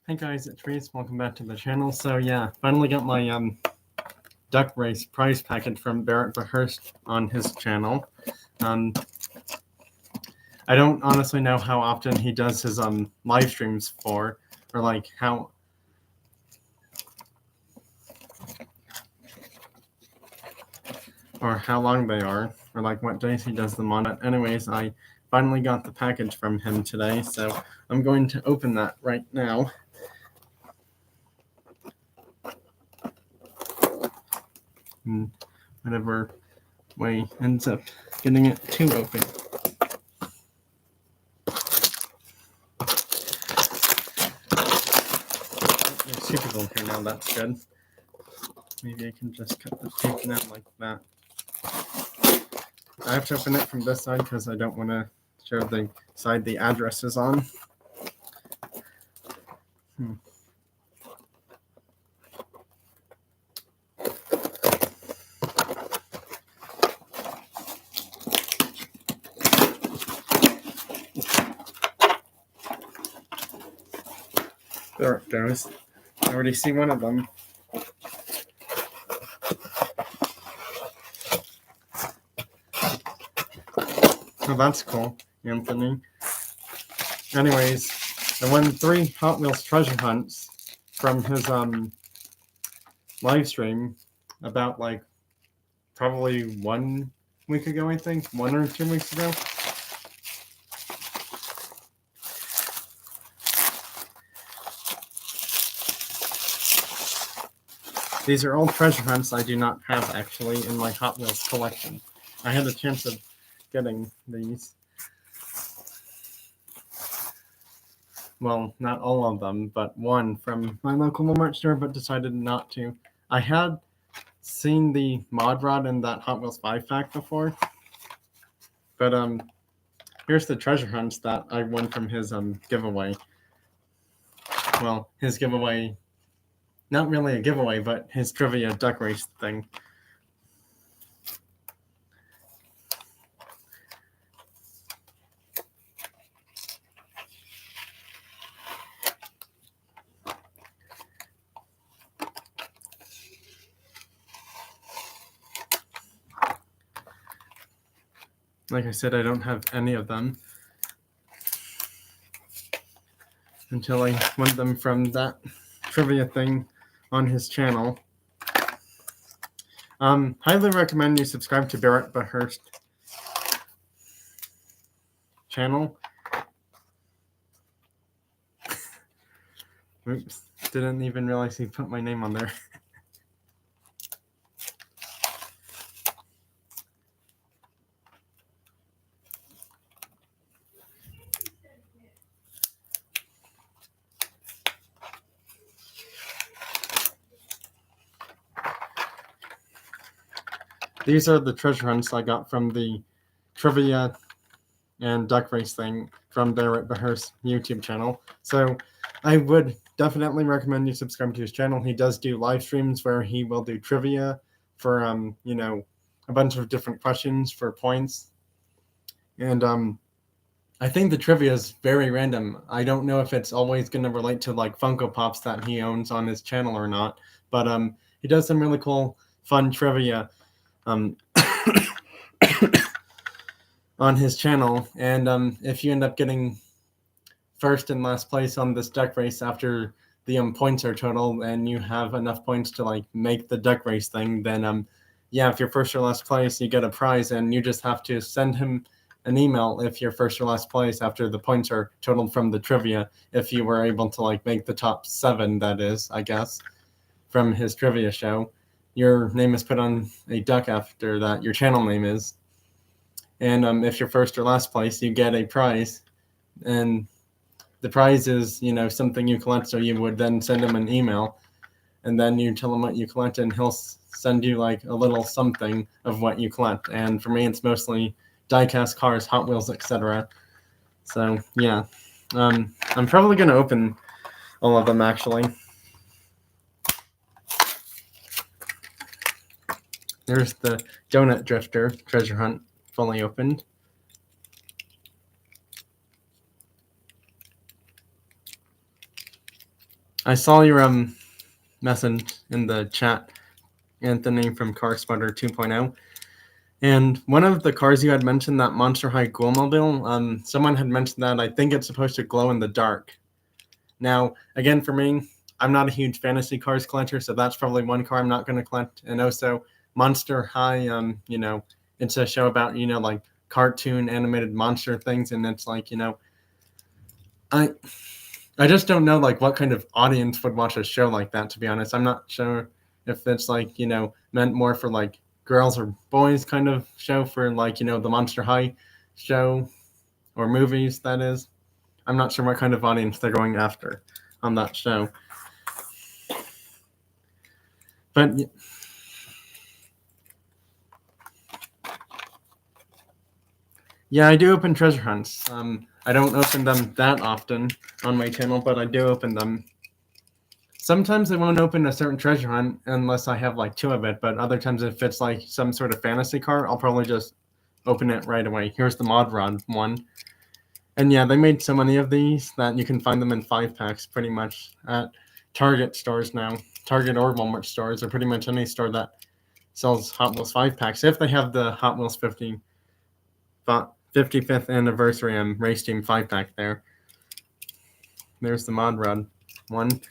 Hey guys, it's Reese. Welcome back to the channel. So yeah, finally got my duck race prize packet from Barrett Behurst on his channel. I don't honestly know how often he does his live streams for, or like how long they are, or like what days he does them on. But anyways, I finally got the package from him today, so I'm going to open that right now. And whatever way ends up getting it to open. There's two people here now, that's good. Maybe I can just cut the tape now like that. I have to open it from this side because I don't want to show the side the address is on. There it goes. I already see one of them. Oh, that's cool, Anthony. Anyways, I won 3 Hot Wheels treasure hunts from his live stream about like probably 1 week ago, I think. 1 or 2 weeks ago. These are all treasure hunts I do not have actually in my Hot Wheels collection. I had a chance of getting these. Well, not all of them, but one from my local Walmart store, but decided not to. I had seen the mod rod in that Hot Wheels 5-pack before, but here's the treasure hunts that I won from his giveaway. Well, his giveaway, not really a giveaway, but his trivia duck race thing. Like I said, I don't have any of them until I won them from that trivia thing on his channel. Highly recommend you subscribe to Barrett Behurst channel. Oops, didn't even realize he put my name on there. These are the treasure hunts I got from the trivia and duck race thing from Barrett Behurst YouTube channel. So I would definitely recommend you subscribe to his channel. He does do live streams where he will do trivia for you know, a bunch of different questions for points. And I think the trivia is very random. I don't know if it's always going to relate to like Funko Pops that he owns on his channel or not, but he does some really cool, fun trivia on his channel. And if you end up getting first and last place on this duck race after the points are total and you have enough points to like make the duck race thing, then yeah, if you're first or last place, you get a prize, and you just have to send him an email if you're first or last place after the points are totaled from the trivia, if you were able to like make the top 7, that is, I guess, from his trivia show. Your name is put on a duck after that, your channel name is. And if you're first or last place, you get a prize. And the prize is, you know, something you collect, so you would then send him an email. And then you tell him what you collect, and he'll send you like a little something of what you collect. And for me, it's mostly Diecast cars, Hot Wheels, etc. So yeah, I'm probably going to open all of them actually. There's the Donut Drifter treasure hunt fully opened. I saw your message in the chat, Anthony from Car Spotter 2.0. And one of the cars you had mentioned, that Monster High Ghoulmobile, someone had mentioned that I think it's supposed to glow in the dark. Now, again, for me, I'm not a huge fantasy cars collector, so that's probably one car I'm not going to collect. And also, Monster High, it's a show about, like cartoon animated monster things, and it's like, I just don't know like what kind of audience would watch a show like that, to be honest. I'm not sure if it's like, meant more for like girls or boys kind of show for like, the Monster High show or movies, that is. I'm not sure what kind of audience they're going after on that show. But yeah, I do open treasure hunts. I don't open them that often on my channel, but I do open them. Sometimes I won't open a certain treasure hunt unless I have like 2 of it, but other times if it's like some sort of fantasy car, I'll probably just open it right away. Here's the Mod Rod one. And yeah, they made so many of these that you can find them in 5-packs pretty much at Target stores now. Target or Walmart stores, or pretty much any store that sells Hot Wheels 5-packs. If they have the Hot Wheels 55th anniversary race team 5-pack there. There's the Mod Rod one.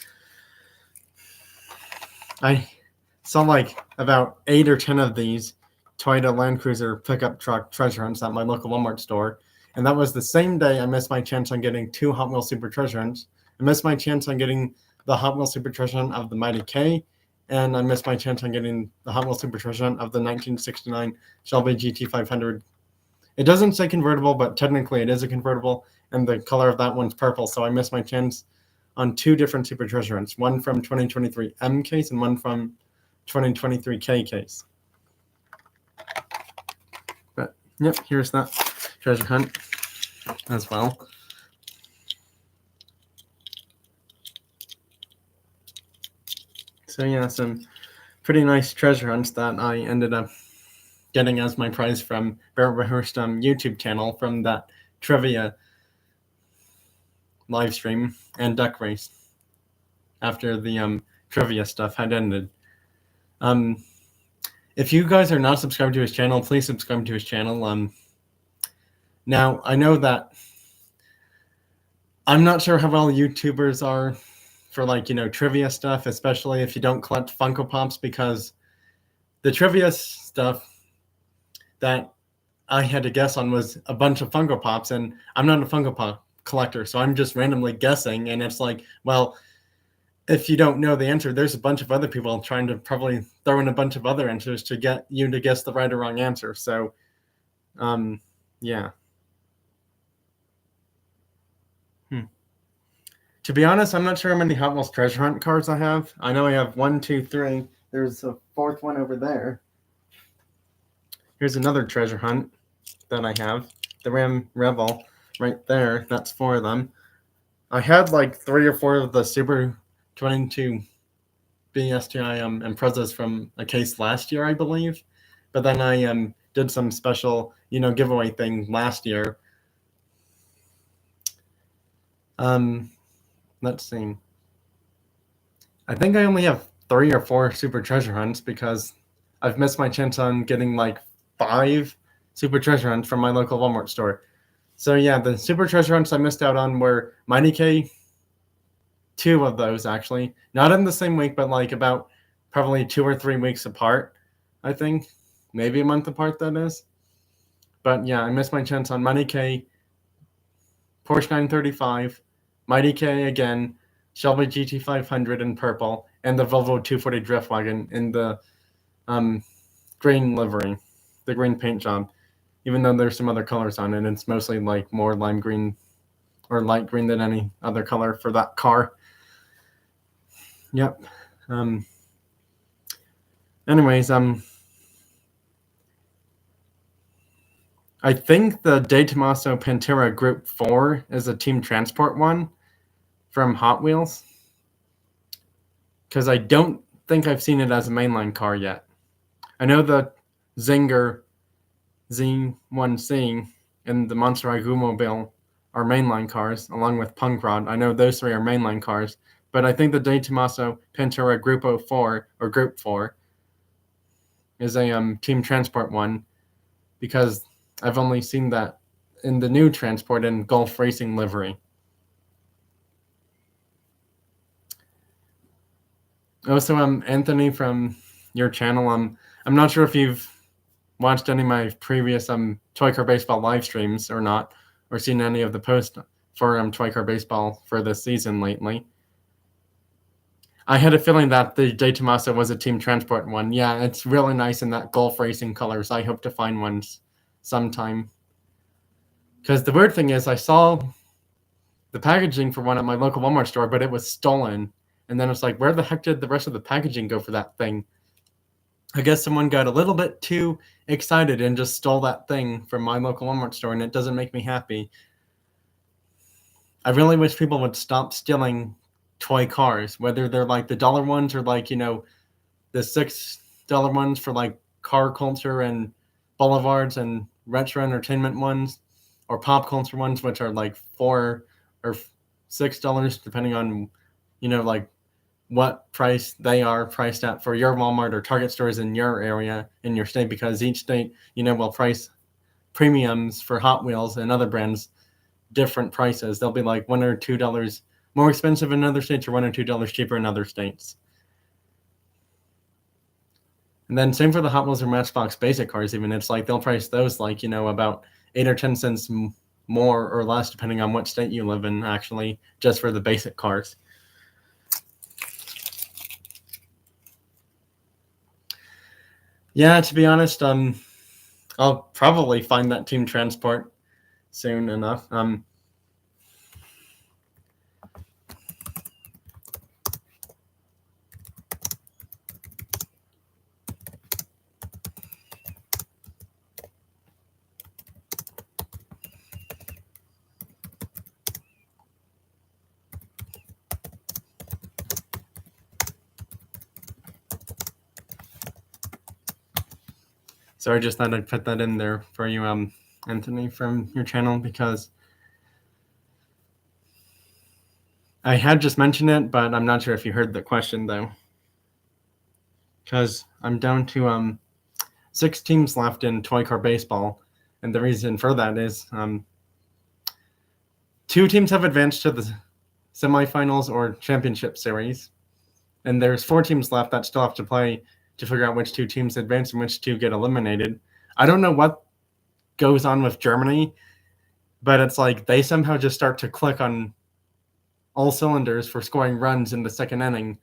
I saw like about 8 or 10 of these Toyota Land Cruiser pickup truck treasure hunts at my local Walmart store. And that was the same day I missed my chance on getting 2 Hot Wheels Super Treasure hunts. I missed my chance on getting the Hot Wheels Super Treasure hunt of the Mighty K, and I missed my chance on getting the Hot Wheels Super Treasure hunt of the 1969 Shelby GT500. It doesn't say convertible, but technically it is a convertible, and the color of that one's purple, so I missed my chance on 2 different Super Treasure hunts, one from 2023 M case and one from 2023 K case. But yep, here's that treasure hunt as well. So yeah, some pretty nice treasure hunts that I ended up getting as my prize from Bear Rehearsed YouTube channel from that trivia live stream and duck race after the trivia stuff had ended. If you guys are not subscribed to his channel, please subscribe to his channel. Now, I know that I'm not sure how well YouTubers are for like, trivia stuff, especially if you don't collect Funko Pops, because the trivia stuff that I had to guess on was a bunch of Funko Pops, and I'm not a Funko Pop collector, so I'm just randomly guessing, and it's like, well, if you don't know the answer, there's a bunch of other people trying to probably throw in a bunch of other answers to get you to guess the right or wrong answer. So, yeah. To be honest, I'm not sure how many Hot Wheels Treasure Hunt cards I have. I know I have 1, 2, 3. There's a 4th one over there. Here's another treasure hunt that I have. The Ram Rebel right there. That's 4 of them. I had like 3 or 4 of the Super 22 BSTI Imprezas from a case last year, I believe. But then I did some special, giveaway thing last year. Let's see. I think I only have 3 or 4 Super Treasure Hunts because I've missed my chance on getting like 5 Super Treasure Hunts from my local Walmart store. So yeah, the Super Treasure Hunts I missed out on were Mighty K, 2 of those actually. Not in the same week, but like about probably 2 or 3 weeks apart, I think. Maybe a month apart, that is. But yeah, I missed my chance on Mighty K, Porsche 935, Mighty K again, Shelby GT500 in purple, and the Volvo 240 Drift Wagon in the green livery, the green paint job. Even though there's some other colors on it, it's mostly like more lime green or light green than any other color for that car. Yep. Anyways, I think the De Tomaso Pantera Group 4 is a Team Transport one from Hot Wheels, because I don't think I've seen it as a mainline car yet. I know the Zinger Z1C and the Monster High Ghoulmobile are mainline cars, along with Punk Rod. I know those 3 are mainline cars, But I think the De Tomaso Pantera Grupo 4 or Group 4 is a Team Transport one, because I've only seen that in the new Transport in Gulf Racing livery. Also, Anthony, from your channel, I'm not sure if you've watched any of my previous Toy Car Baseball live streams or not, or seen any of the posts for Toy Car Baseball for this season lately. I had a feeling that the De Tomaso was a Team Transport one. Yeah, it's really nice in that Gulf Racing colors. I hope to find one sometime. Because the weird thing is, I saw the packaging for one at my local Walmart store, but it was stolen. And then it's like, where the heck did the rest of the packaging go for that thing? I guess someone got a little bit too excited and just stole that thing from my local Walmart store, and it doesn't make me happy. I really wish people would stop stealing toy cars, whether they're like the dollar ones or like, the $6 ones for like car culture and boulevards and retro entertainment ones, or pop culture ones, which are like $4 or $6, depending on, like what price they are priced at for your Walmart or Target stores in your area, in your state, because each state, will price premiums for Hot Wheels and other brands different prices. They'll be like $1 or $2 more expensive in other states, or $1 or $2 cheaper in other states. And then same for the Hot Wheels or Matchbox basic cars. Even it's like they'll price those like about 8 or 10 cents more or less, depending on what state you live in, actually, just for the basic cars. Yeah, to be honest, I'll probably find that Team Transport soon enough. So I just thought I'd put that in there for you, Anthony, from your channel, because I had just mentioned it, but I'm not sure if you heard the question, though. Because I'm down to 6 teams left in Toy Car Baseball, and the reason for that is 2 teams have advanced to the semifinals or championship series, and there's 4 teams left that still have to play to figure out which 2 teams advance and which 2 get eliminated. I don't know what goes on with Germany, but it's like they somehow just start to click on all cylinders for scoring runs in the second inning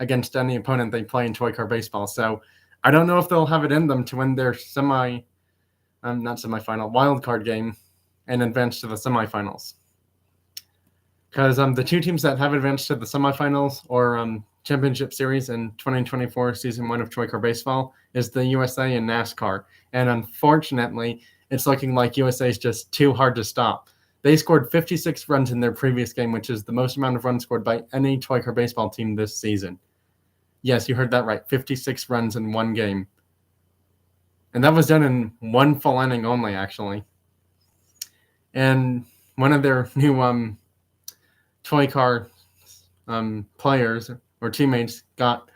against any opponent they play in Toy Car Baseball. So I don't know if they'll have it in them to win their wild card game and advance to the semifinals. Because the 2 teams that have advanced to the semifinals or championship series in 2024 season 1 of Toy Car Baseball is the USA and NASCAR. And unfortunately, it's looking like USA is just too hard to stop. They scored 56 runs in their previous game, which is the most amount of runs scored by any Toy Car Baseball team this season. Yes, you heard that right. 56 runs in one game. And that was done in one full inning only, actually. And one of their new Toy Car players or teammates got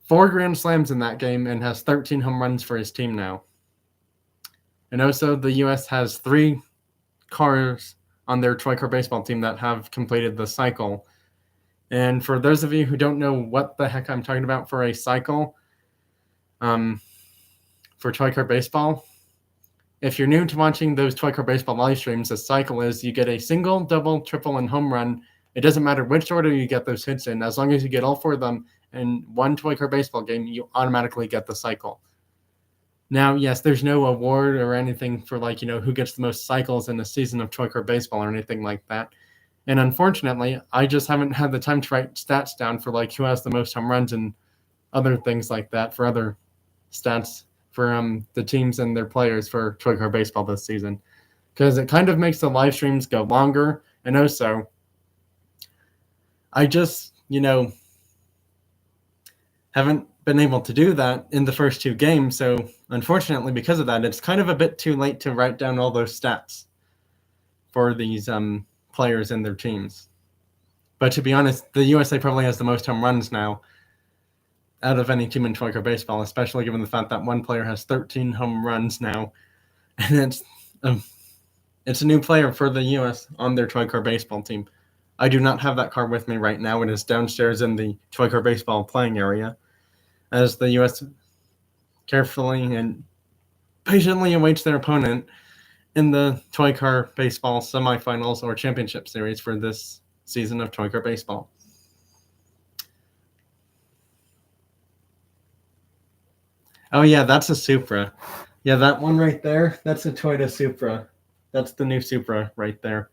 4 grand slams in that game and has 13 home runs for his team now. And also the U.S. has 3 cars on their Toy Car Baseball team that have completed the cycle. And for those of you who don't know what the heck I'm talking about for a cycle, for Toy Car Baseball, if you're new to watching those Toy Car Baseball live streams, a cycle is you get a single, double, triple, and home run. It doesn't matter which order you get those hits in. As long as you get all 4 of them in one Toy Car Baseball game, you automatically get the cycle. Now, yes, there's no award or anything for who gets the most cycles in a season of Toy Car Baseball or anything like that. And unfortunately, I just haven't had the time to write stats down for who has the most home runs and other things like that for other stats for the teams and their players for Toy Car Baseball this season. Because it kind of makes the live streams go longer. And also, I just, haven't been able to do that in the first 2 games. So unfortunately, because of that, it's kind of a bit too late to write down all those stats for these players and their teams. But to be honest, the USA probably has the most home runs now out of any team in Toy Car Baseball, especially given the fact that one player has 13 home runs now, and it's a new player for the U.S. on their Toy Car Baseball team. I do not have that card with me right now. It is downstairs in the Toy Car Baseball playing area, as the U.S. carefully and patiently awaits their opponent in the Toy Car Baseball semifinals or championship series for this season of Toy Car Baseball. Oh yeah, that's a Supra. Yeah, that one right there, that's a Toyota Supra. That's the new Supra right there.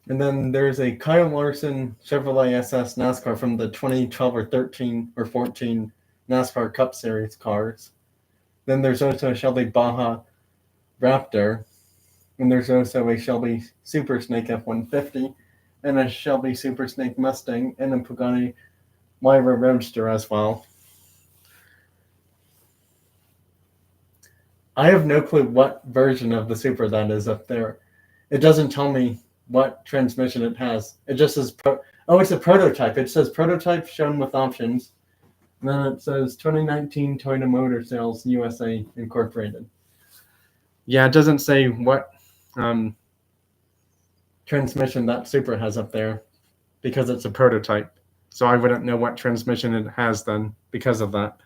And then there's a Kyle Larson Chevrolet SS NASCAR from the 2012 or 13 or 14 NASCAR Cup Series cars. Then there's also a Shelby Baja Raptor. And there's also a Shelby Super Snake F-150 and a Shelby Super Snake Mustang and a Pagani Huayra Roadster as well. I have no clue what version of the Supra that is up there. It doesn't tell me what transmission it has. It just says, it's a prototype. It says prototype shown with options. And then it says 2019 Toyota Motor Sales USA Incorporated. Yeah, it doesn't say what transmission that Supra has up there because it's a prototype. So I wouldn't know what transmission it has then because of that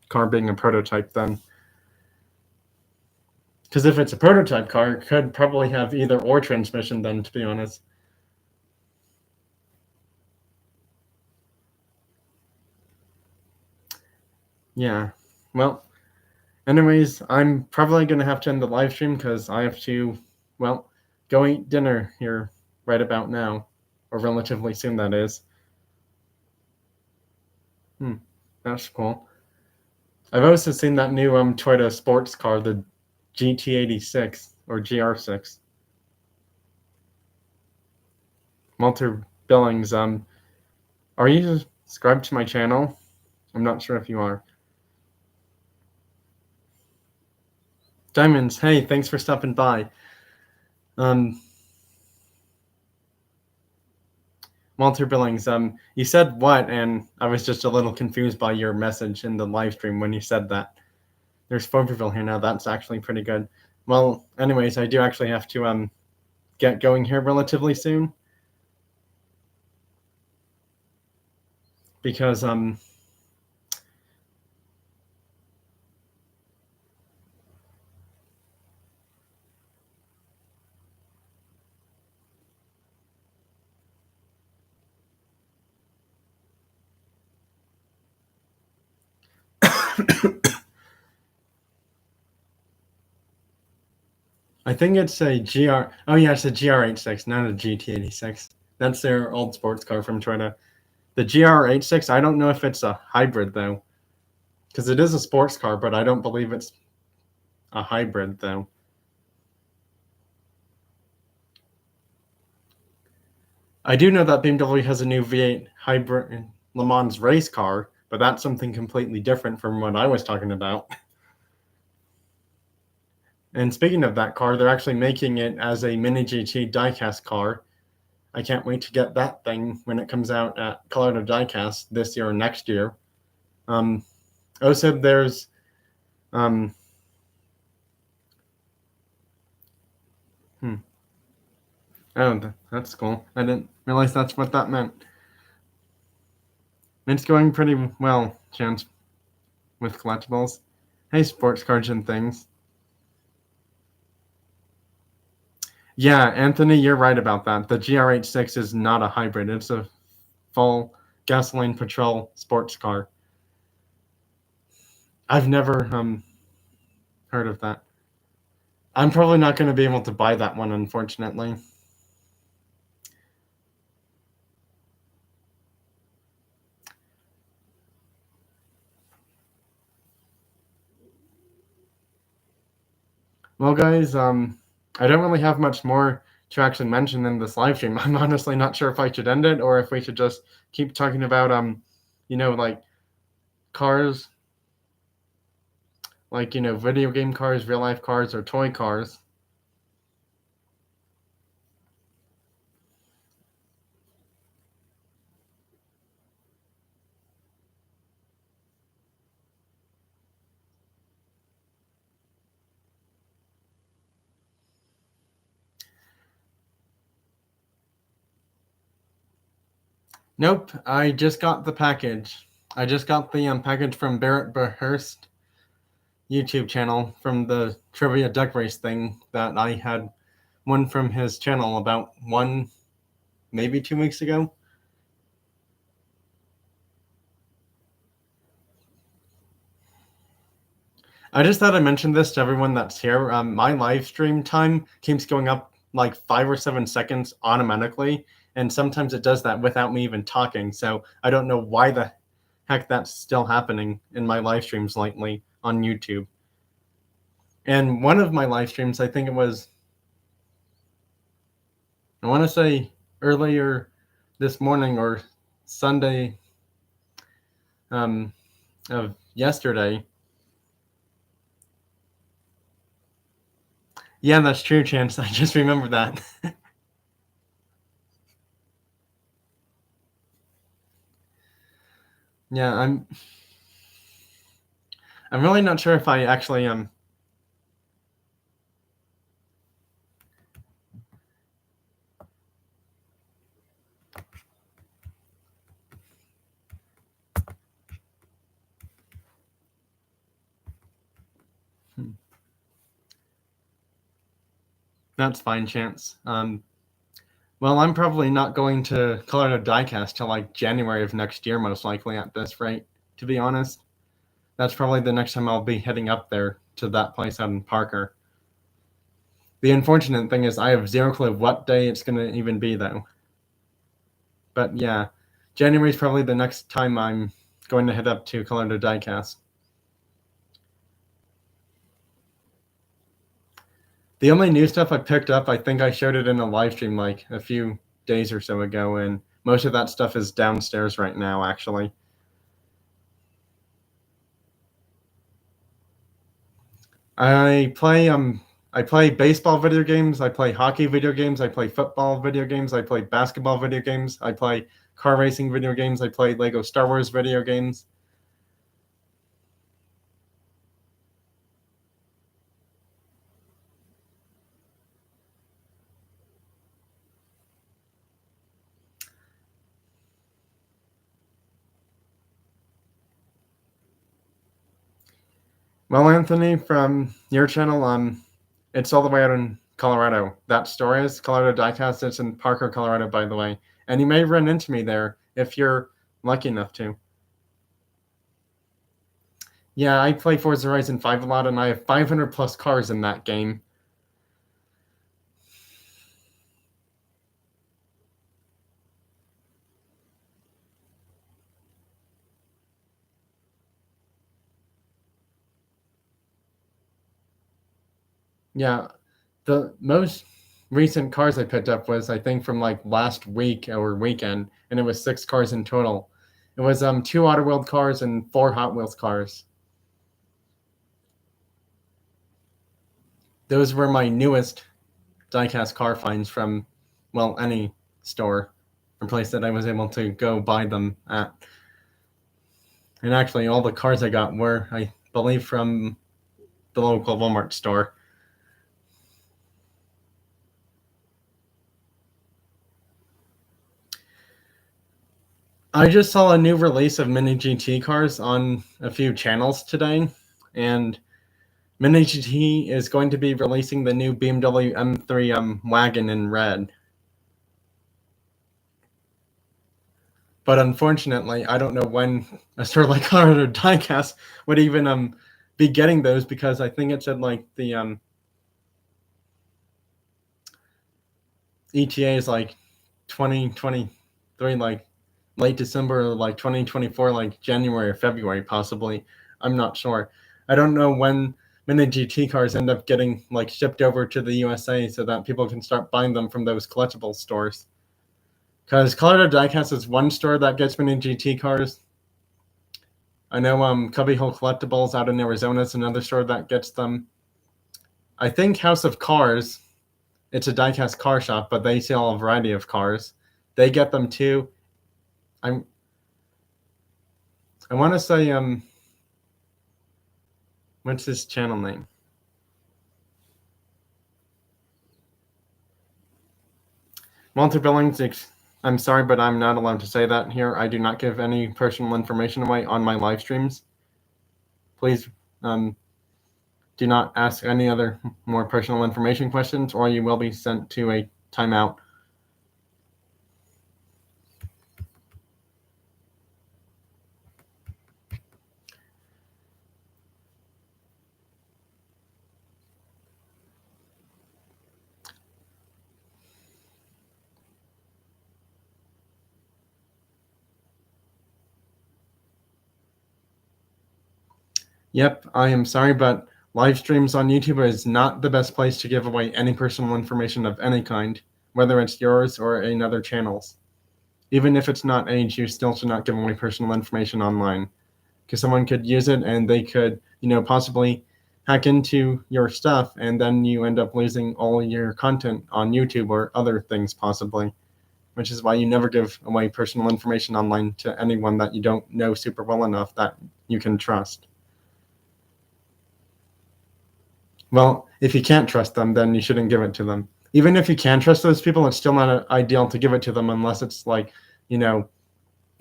car being a prototype then. Because if it's a prototype car, it could probably have either or transmission then, to be honest. Yeah. Well, anyways, I'm probably going to have to end the live stream because I have to, go eat dinner here right about now. Or relatively soon, that is. That's cool. I've also seen that new Toyota sports car, the GT86 or GR6. Walter Billings, are you subscribed to my channel? I'm not sure if you are. Diamonds, hey, thanks for stopping by. Walter Billings, you said what? And I was just a little confused by your message in the live stream when you said that. There's Foverville here now. That's actually pretty good. Well, anyways, I do actually have to get going here relatively soon. Because I think it's a GR. Oh yeah, it's a GR86, not a GT86. That's their old sports car from Toyota. The GR86, I don't know if it's a hybrid though, because it is a sports car, but I don't believe it's a hybrid though. I do know that BMW has a new V8 hybrid Le Mans race car, but that's something completely different from what I was talking about. And speaking of that car, they're actually making it as a Mini GT diecast car. I can't wait to get that thing when it comes out at Colorado Diecast this year or next year. Also, there's Oh, that's cool. I didn't realize that's what that meant. It's going pretty well, Chance, with collectibles. Hey, sports cards and things. Yeah, Anthony, you're right about that. The GR86 is not a hybrid. It's a full gasoline petrol sports car. I've never heard of that. I'm probably not going to be able to buy that one, unfortunately. Well, guys, I don't really have much more to actually mention in this live stream. I'm honestly not sure if I should end it or if we should just keep talking about like cars, like video game cars, real life cars, or toy cars. Nope, I just got the package. I just got the package from Barrett Behurst YouTube channel from the Trivia Duck Race thing that I had one from his channel about maybe 2 weeks ago. I just thought I mentioned this to everyone that's here. My live stream time keeps going up like 5 or 7 seconds automatically, and sometimes it does that without me even talking. So I don't know why the heck that's still happening in my live streams lately on YouTube. And one of my live streams, I think it was, I want to say earlier this morning or Sunday of yesterday. Yeah, that's true, Chance. I just remembered that. Yeah, I'm really not sure if I actually That's fine, Chance. Well, I'm probably not going to Colorado Diecast till like January of next year, most likely at this rate. To be honest, that's probably the next time I'll be heading up there to that place out in Parker. The unfortunate thing is I have zero clue what day it's going to even be, though. But yeah, January is probably the next time I'm going to head up to Colorado Diecast. The only new stuff I picked up, I think I showed it in a live stream like a few days or so ago, and most of that stuff is downstairs right now, actually. I play baseball video games, I play hockey video games, I play football video games, I play basketball video games, I play car racing video games, I play Lego Star Wars video games. Well, Anthony, from your channel, it's all the way out in Colorado. That store is Colorado Diecast. It's in Parker, Colorado, by the way. And you may run into me there if you're lucky enough to. Yeah, I play Forza Horizon 5 a lot, and I have 500 plus cars in that game. Yeah, the most recent cars I picked up was, I think, from like last week or weekend, and it was 6 cars in total. It was 2 Auto cars and 4 Hot Wheels cars. Those were my newest diecast car finds from, well, any store or place that I was able to go buy them at. And actually, all the cars I got were, I believe, from the local Walmart store. I just saw a new release of Mini GT cars on a few channels today, and Mini GT is going to be releasing the new BMW M3 wagon in red. But unfortunately, I don't know when a store like Colorado Diecast would even be getting those, because I think it said like the ETA is like 2023, like late December, or like 2024, like January or February, possibly. I'm not sure. I don't know when Mini GT cars end up getting like shipped over to the USA so that people can start buying them from those collectible stores. Because Colorado Diecast is one store that gets Mini GT cars. I know Cubby Hole Collectibles out in Arizona is another store that gets them. I think House of Cars, it's a diecast car shop, but they sell a variety of cars. They get them too. I want to say what's his channel name? Walter Billings I'm sorry, but I'm not allowed to say that here. I do not give any personal information away on my live streams. Please do not ask any other more personal information questions, or you will be sent to a timeout. Yep, I am sorry, but live streams on YouTube is not the best place to give away any personal information of any kind, whether it's yours or another channel's. Even if it's not age, you still should not give away personal information online, because someone could use it and they could, possibly hack into your stuff, and then you end up losing all your content on YouTube or other things possibly, which is why you never give away personal information online to anyone that you don't know super well enough that you can trust. Well, if you can't trust them, then you shouldn't give it to them. Even if you can trust those people, it's still not ideal to give it to them unless it's like, email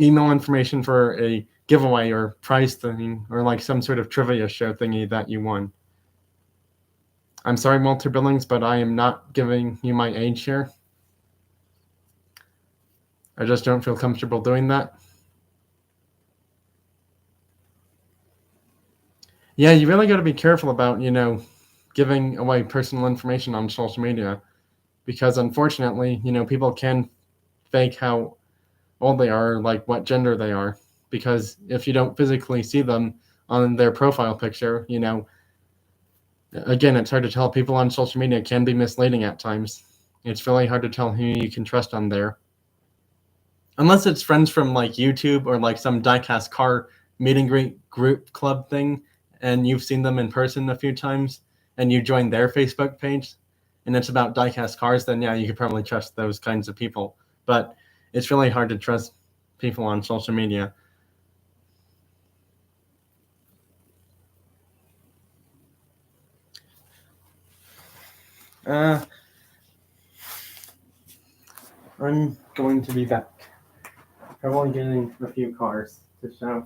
information for a giveaway or prize thing or like some sort of trivia show thingy that you won. I'm sorry, Walter Billings, but I am not giving you my age here. I just don't feel comfortable doing that. Yeah, you really got to be careful about, giving away personal information on social media, because unfortunately, people can fake how old they are, like what gender they are, because if you don't physically see them on their profile picture, again, it's hard to tell. People on social media can be misleading at times. It's really hard to tell who you can trust on there. Unless it's friends from like YouTube or like some Diecast car meet and greet group club thing, and you've seen them in person a few times, and you join their Facebook page, and it's about Diecast cars, then yeah, you could probably trust those kinds of people. But it's really hard to trust people on social media. I'm going to be back. Probably getting a few cars to show.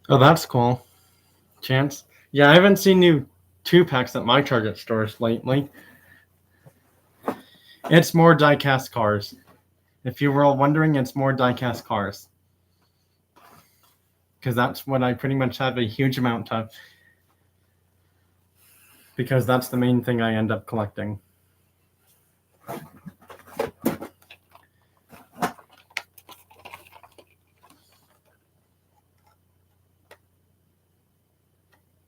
Oh, that's cool. Chance? Yeah, I haven't seen new 2-packs at my Target stores lately. It's more die-cast cars. If you were all wondering, it's more die-cast cars. Because that's what I pretty much have a huge amount of. Because that's the main thing I end up collecting.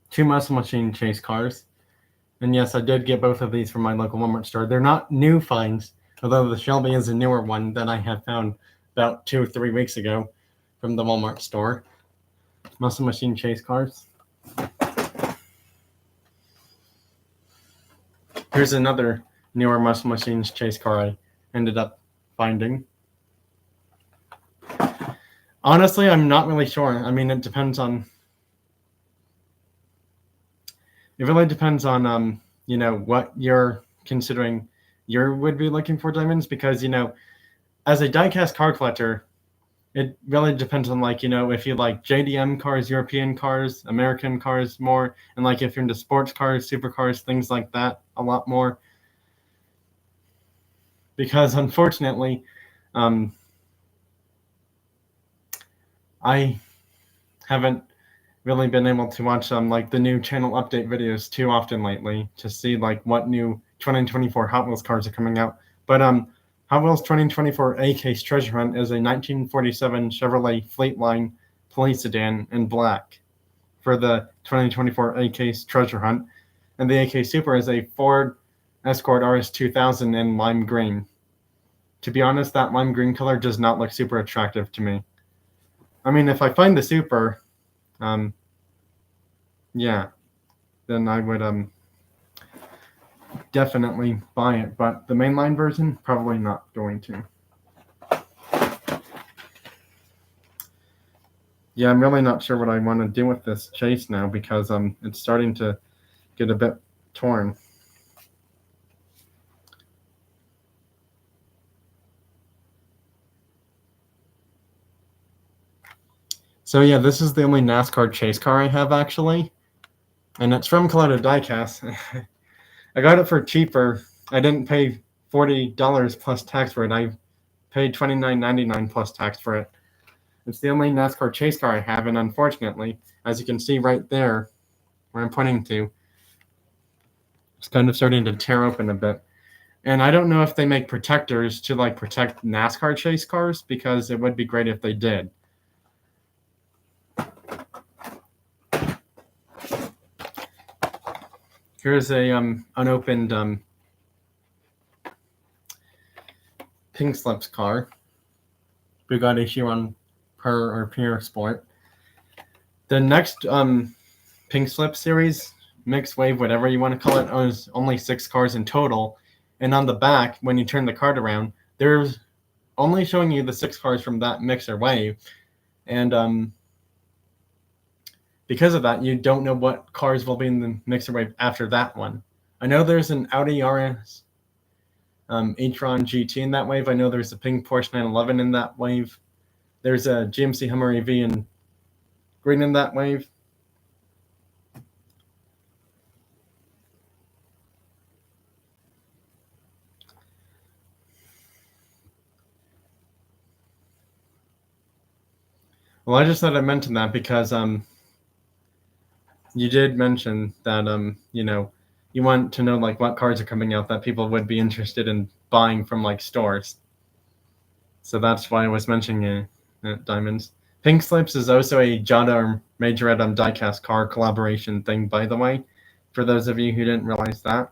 Two muscle machine chase cars. And yes, I did get both of these from my local Walmart store. They're not new finds, although the Shelby is a newer one that I had found about 2 or 3 weeks ago from the Walmart store. Muscle machine chase cars. Here's another newer muscle machines chase car I ended up finding. Honestly, I'm not really sure. I mean, it really depends on what you're considering you would be looking for diamonds, because as a diecast car collector, it really depends on if you like JDM cars, European cars, American cars more, and if you're into sports cars, supercars, things like that a lot more. Because unfortunately, I haven't really been able to watch like the new channel update videos too often lately to see like what new 2024 Hot Wheels cars are coming out. But Hot Wheels 2024 A-Case Treasure Hunt is a 1947 Chevrolet Fleetline police sedan in black for the 2024 A-Case Treasure Hunt, and the A-Case Super is a Ford Escort RS2000 in lime green. To be honest, that lime green color does not look super attractive to me. I mean, if I find the Super, yeah, then I would definitely buy it, but the mainline version, probably not going to. Yeah, I'm really not sure what I want to do with this chase now because it's starting to get a bit torn. So yeah, this is the only NASCAR chase car I have actually, and it's from Colorado Diecast. I got it for cheaper. I didn't pay $40 plus tax for it. I paid $29.99 plus tax for it. It's the only NASCAR chase car I have, and unfortunately, as you can see right there, where I'm pointing to, it's kind of starting to tear open a bit. And I don't know if they make protectors to like protect NASCAR chase cars, because it would be great if they did. Here's a unopened Pink Slips car. Bugatti Chiron Per or Pure Sport. The next Pink Slip series, mixed wave, whatever you want to call it, is only 6 cars in total. And on the back, when you turn the card around, there's only showing you the 6 cars from that mixer wave. And because of that, you don't know what cars will be in the mixer wave after that one. I know there's an Audi RS e-tron GT in that wave. I know there's a pink Porsche 911 in that wave. There's a GMC Hummer EV in green in that wave. Well, I just thought I'd mention that because you did mention that you want to know like what cars are coming out that people would be interested in buying from like stores. So that's why I was mentioning Diamonds. Pink Slips is also a Jada or Majorette Diecast car collaboration thing, by the way, for those of you who didn't realize that.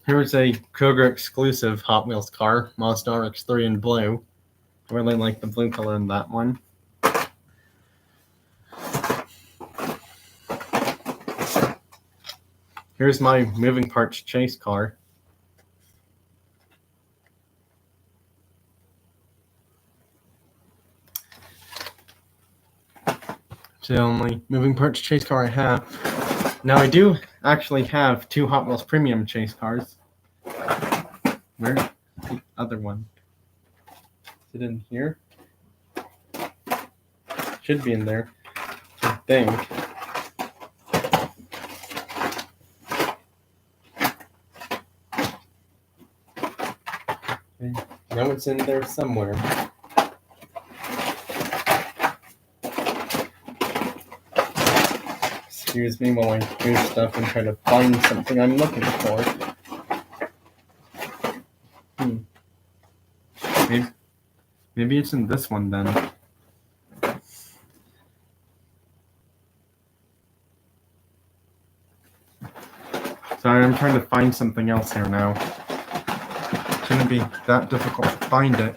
Here's a Kroger exclusive Hot Wheels car, Mazda RX-3 in blue. I really like the blue color in that one. Here's my moving parts chase car. It's the only moving parts chase car I have. Now I do actually have 2 Hot Wheels premium chase cars. Where's the other one? Is it in here? Should be in there, I think. Okay. Now it's in there somewhere. Excuse me while I do stuff and try to find something I'm looking for. Maybe it's in this one then. Sorry, I'm trying to find something else here now. It shouldn't be that difficult to find it.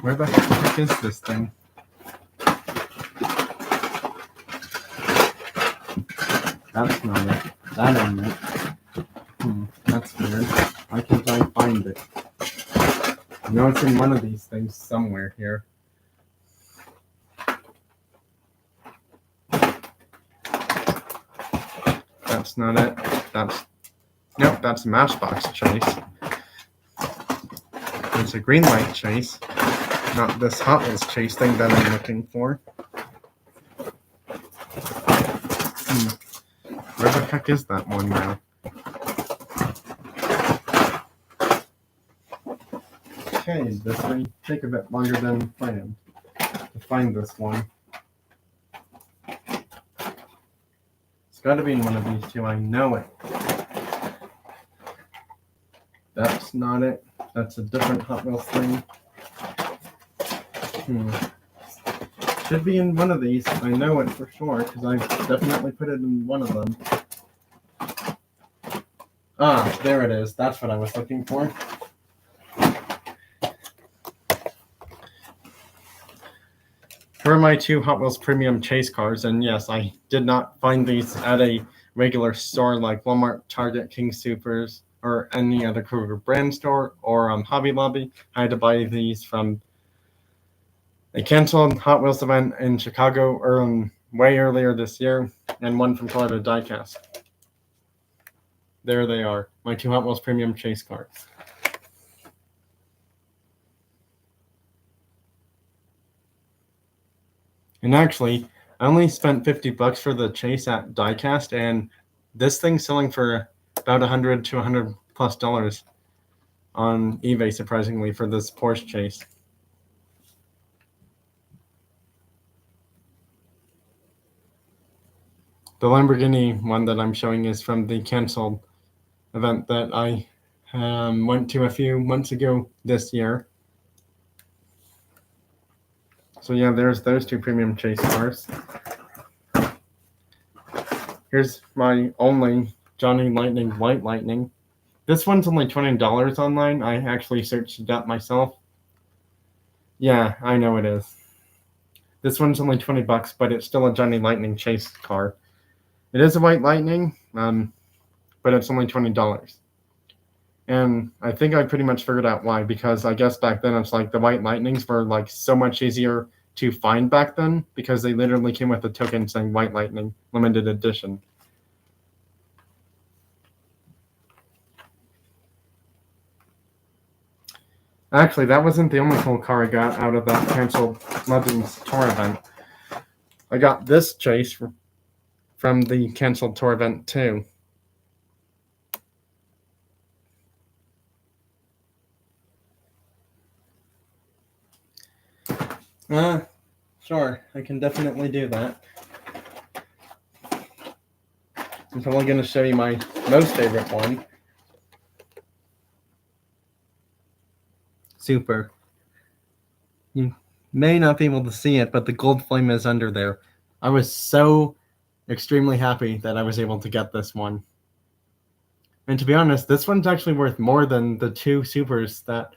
Where the heck is this thing? That's not it. That ain't it. That's weird. Why can't I find it? I know it's in one of these things somewhere here. That's not it. Nope, that's a Matchbox chase. It's a green light chase, not this Hot Wheels chase thing that I'm looking for. Where the heck is that one now? Okay, this may take a bit longer than planned to find this one. It's got to be in one of these two. I know it. That's not it. That's a different Hot Wheels thing. Should be in one of these. I know it for sure because I definitely put it in one of them. Ah, there it is. That's what I was looking for. Here are my two Hot Wheels Premium Chase cars, and yes, I did not find these at a regular store like Walmart, Target, King Soopers, or any other Kroger brand store, or Hobby Lobby. I had to buy these from a canceled Hot Wheels event in Chicago way earlier this year, and one from Colorado Diecast. There they are, my two Hot Wheels Premium Chase cars. And actually, I only spent $50 for the Chase at Diecast, and this thing's selling for about $100 to $100+ on eBay, surprisingly, for this Porsche Chase. The Lamborghini one that I'm showing is from the canceled event that I went to a few months ago this year. So yeah, there's those two Premium Chase cars. Here's my only Johnny Lightning White Lightning. This one's only $20 online. I actually searched it up myself. Yeah, I know it is. This one's only $20, but it's still a Johnny Lightning Chase car. It is a White Lightning, but it's only $20. And I think I pretty much figured out why, because I guess back then it's like the White Lightnings were like so much easier to find back then because they literally came with a token saying White Lightning limited edition. Actually, that wasn't the only cool car I got out of that canceled Legends Tour event. I got this Chase from the canceled tour event too. Sure, I can definitely do that. I'm probably going to show you my most favorite one. Super. You may not be able to see it, but the gold flame is under there. I was so extremely happy that I was able to get this one. And to be honest, this one's actually worth more than the two Supers that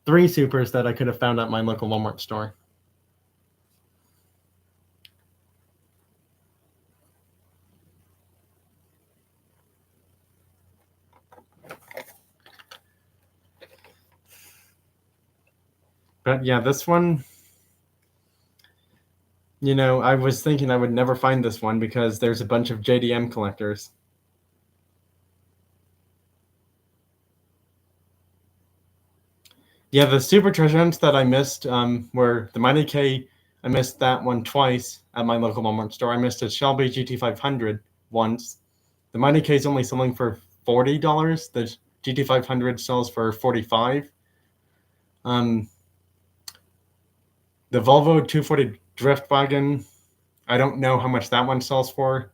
three Supers that I could have found at my local Walmart store. But yeah, this one, I was thinking I would never find this one because there's a bunch of JDM collectors. Yeah, the Super Treasure Hunts that I missed were the Mighty K. I missed that one twice at my local Walmart store. I missed a Shelby GT500 once. The Mighty K is only selling for $40. The GT500 sells for $45. The Volvo 240 Drift Wagon, I don't know how much that one sells for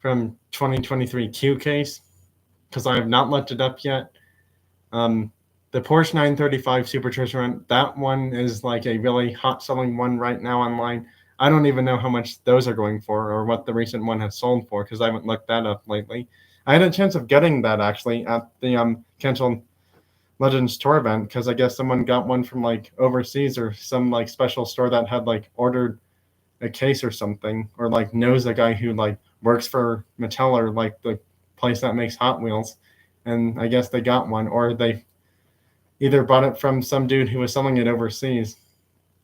from 2023 Q case because I have not looked it up yet. The Porsche 935 Super Treasure Hunt, that one is like a really hot selling one right now online. I don't even know how much those are going for or what the recent one has sold for because I haven't looked that up lately. I had a chance of getting that actually at the canceled Legends Tour event because I guess someone got one from like overseas or some like special store that had like ordered a case or something, or like knows a guy who like works for Mattel or like the place that makes Hot Wheels, and I guess they got one, or they either bought it from some dude who was selling it overseas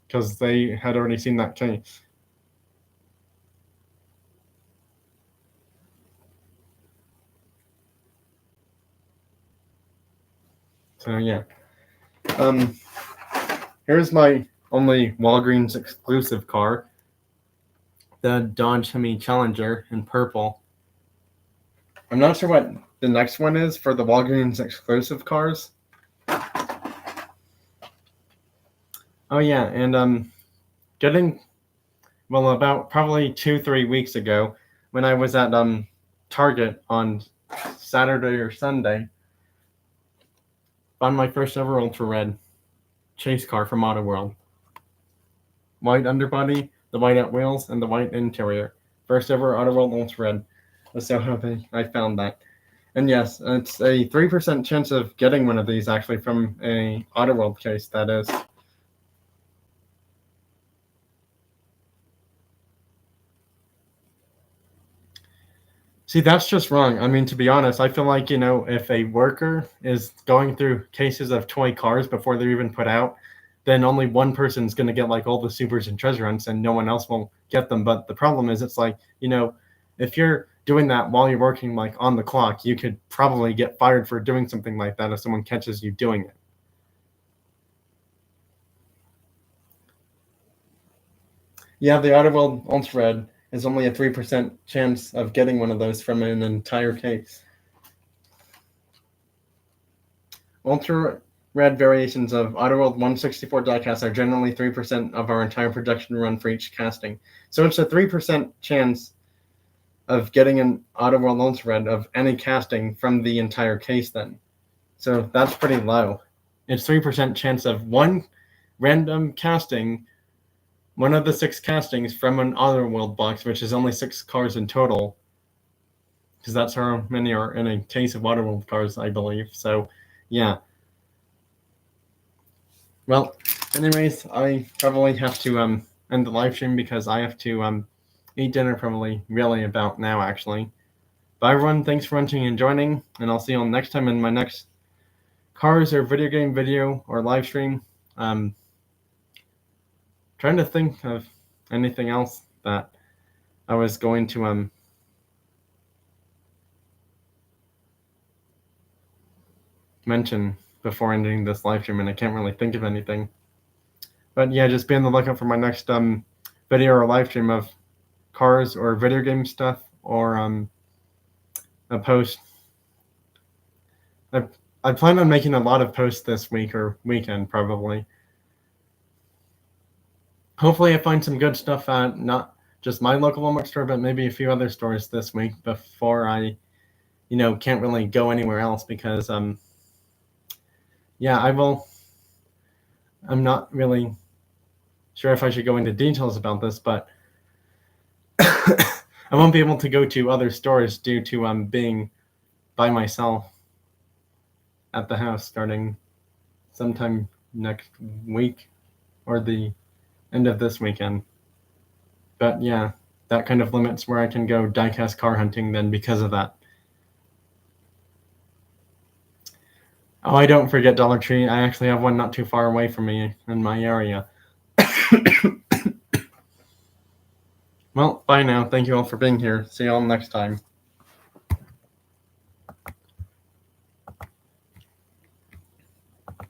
because they had already seen that case. So yeah. Here's my only Walgreens exclusive car, the Dodge Hemi Challenger in purple. I'm not sure what the next one is for the Walgreens exclusive cars. Oh yeah, and about probably 2-3 weeks ago, when I was at Target on Saturday or Sunday, found my first ever ultra red chase car from Auto World. White underbody, the white out wheels, and the white interior. First ever Auto World ultra red. I was so happy I found that. And yes, it's a 3% chance of getting one of these actually from a Auto World case, that is. See, that's just wrong. I mean, to be honest, I feel like, if a worker is going through cases of toy cars before they're even put out, then only one person's going to get like all the supers and treasure hunts and no one else will get them. But the problem is, it's like, if you're doing that while you're working like on the clock, you could probably get fired for doing something like that if someone catches you doing it. Yeah, the Auto World Ultra Red is only a 3% chance of getting one of those from an entire case. Ultra red variations of Auto World 164 diecast are generally 3% of our entire production run for each casting. So it's a 3% chance of getting an Auto World Ultra Red of any casting from the entire case then. So that's pretty low. It's 3% chance of one random casting, one of the 6 castings from an Auto World box, which is only 6 cars in total, because that's how many are in a case of Auto World cars, I believe. So, yeah. Well, anyways, I probably have to end the live stream because I have to eat dinner probably really about now, actually. Bye, everyone. Thanks for watching and joining, and I'll see you all next time in my next cars or video game video or live stream. Trying to think of anything else that I was going to mention before ending this live stream, and I can't really think of anything. But yeah, just be on the lookout for my next video or live stream of cars or video game stuff, or a post. I plan on making a lot of posts this week or weekend, probably. Hopefully I find some good stuff at not just my local Walmart store, but maybe a few other stores this week before I, can't really go anywhere else because, yeah, I'm not really sure if I should go into details about this, but I won't be able to go to other stores due to being by myself at the house starting sometime next week or the end of this weekend. But yeah, that kind of limits where I can go diecast car hunting then because of that. Oh, I don't forget Dollar Tree. I actually have one not too far away from me in my area. Well, bye now. Thank you all for being here. See you all next time.